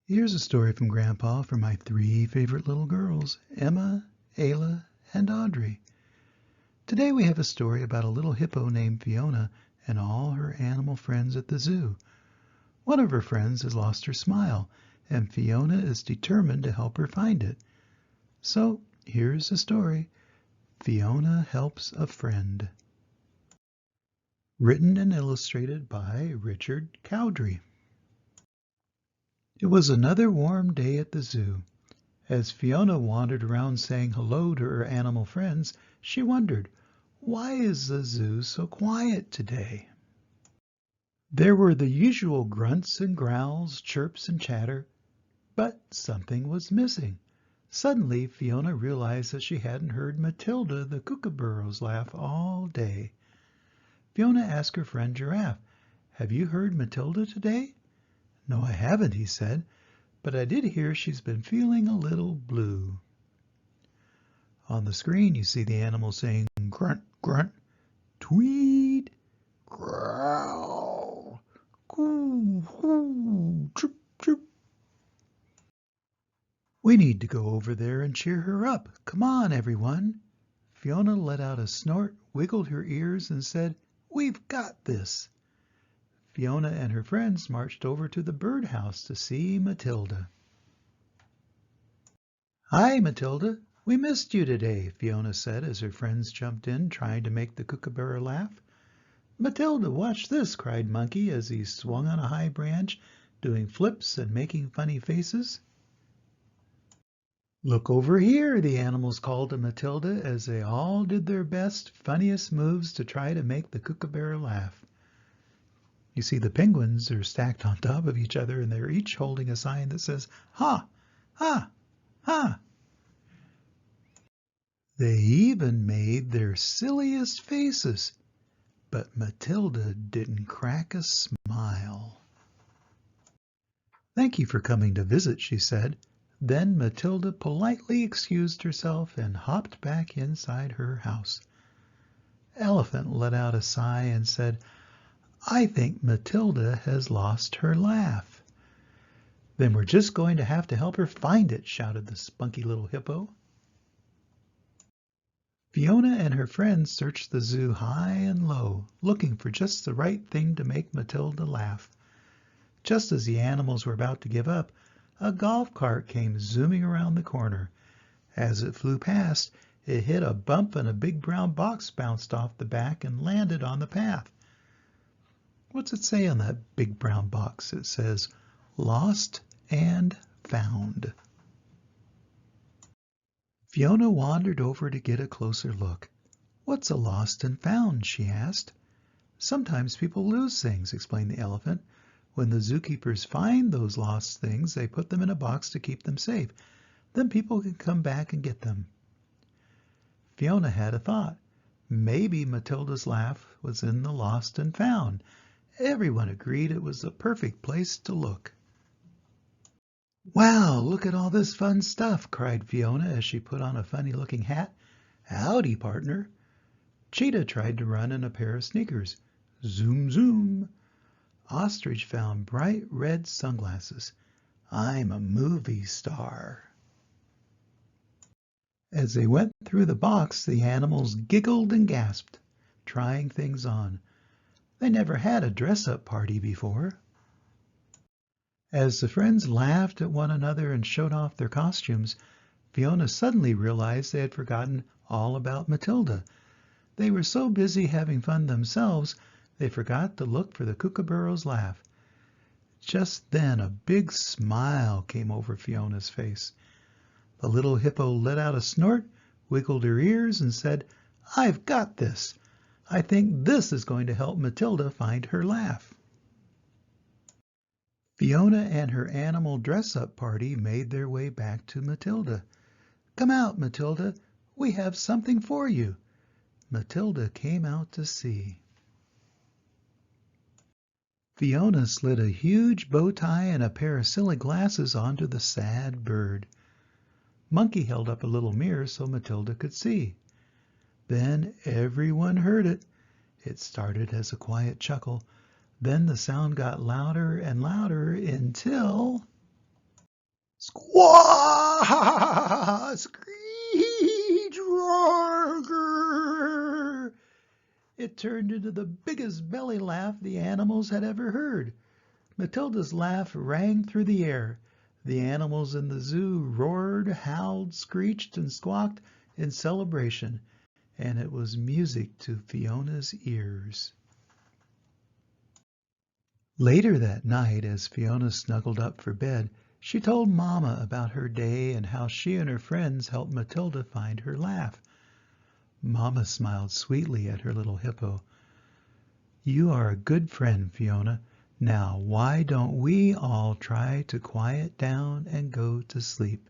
Here's a story from Grandpa for my three favorite little girls, Emma, Ayla, and Audrey. Today we have a story about a little hippo named Fiona and all her animal friends at the zoo. One of her friends has lost her smile, and Fiona is determined to help her find it. So here's the story. Fiona Helps a Friend. Written and illustrated by Richard Cowdery. It was another warm day at the zoo. As Fiona wandered around saying hello to her animal friends, she wondered, why is the zoo so quiet today? There were the usual grunts and growls, chirps and chatter, but something was missing. Suddenly, Fiona realized that she hadn't heard Matilda the kookaburra's laugh all day. Fiona asked her friend Giraffe, "Have you heard Matilda today?" "No, I haven't," he said, "but I did hear she's been feeling a little blue." On the screen, you see the animal saying grunt, grunt, tweet, growl, coo, hoo, chirp, chirp. We need to go over there and cheer her up. Come on, everyone. Fiona let out a snort, wiggled her ears, and said, "We've got this." Fiona and her friends marched over to the birdhouse to see Matilda. "Hi, Matilda. We missed you today," Fiona said as her friends jumped in, trying to make the kookaburra laugh. "Matilda, watch this," cried Monkey as he swung on a high branch, doing flips and making funny faces. "Look over here," the animals called to Matilda as they all did their best, funniest moves to try to make the kookaburra laugh. You see the penguins are stacked on top of each other and they're each holding a sign that says, "Ha! Ha! Ha!" They even made their silliest faces, but Matilda didn't crack a smile. "Thank you for coming to visit," she said. Then Matilda politely excused herself and hopped back inside her house. Elephant let out a sigh and said, "I think Matilda has lost her laugh." "Then we're just going to have to help her find it," shouted the spunky little hippo. Fiona and her friends searched the zoo high and low, looking for just the right thing to make Matilda laugh. Just as the animals were about to give up, a golf cart came zooming around the corner. As it flew past, it hit a bump and a big brown box bounced off the back and landed on the path. What's it say on that big brown box? It says, "Lost and Found." Fiona wandered over to get a closer look. "What's a lost and found?" she asked. "Sometimes people lose things," explained the elephant. "When the zookeepers find those lost things, they put them in a box to keep them safe. Then people can come back and get them." Fiona had a thought. Maybe Matilda's laugh was in the lost and found. Everyone agreed it was the perfect place to look. "Wow, look at all this fun stuff," cried Fiona as she put on a funny-looking hat. "Howdy, partner." Cheetah tried to run in a pair of sneakers. Zoom, zoom. Ostrich found bright red sunglasses. "I'm a movie star." As they went through the box, the animals giggled and gasped, trying things on. They never had a dress-up party before. As the friends laughed at one another and showed off their costumes, Fiona suddenly realized they had forgotten all about Matilda. They were so busy having fun themselves, they forgot to look for the kookaburra's laugh. Just then a big smile came over Fiona's face. The little hippo let out a snort, wiggled her ears, and said, "I've got this. I think this is going to help Matilda find her laugh." Fiona and her animal dress-up party made their way back to Matilda. "Come out, Matilda. We have something for you." Matilda came out to see. Fiona slid a huge bow tie and a pair of silly glasses onto the sad bird. Monkey held up a little mirror so Matilda could see. Then everyone heard it. It started as a quiet chuckle. Then the sound got louder and louder until... Squaw! Screech! Roar! Grrr. It turned into the biggest belly laugh the animals had ever heard. Matilda's laugh rang through the air. The animals in the zoo roared, howled, screeched, and squawked in celebration, and it was music to Fiona's ears. Later that night, as Fiona snuggled up for bed, she told Mama about her day and how she and her friends helped Matilda find her laugh. Mama smiled sweetly at her little hippo. "You are a good friend, Fiona. Now, why don't we all try to quiet down and go to sleep?"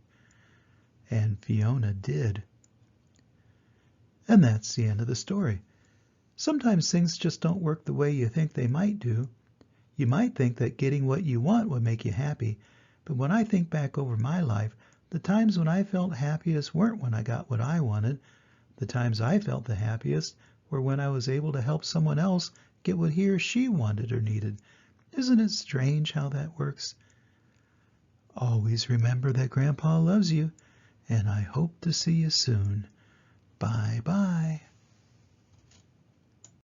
And Fiona did. And that's the end of the story. Sometimes things just don't work the way you think they might do. You might think that getting what you want would make you happy, but when I think back over my life, the times when I felt happiest weren't when I got what I wanted. The times I felt the happiest were when I was able to help someone else get what he or she wanted or needed. Isn't it strange how that works? Always remember that Grandpa loves you, and I hope to see you soon. Bye-bye.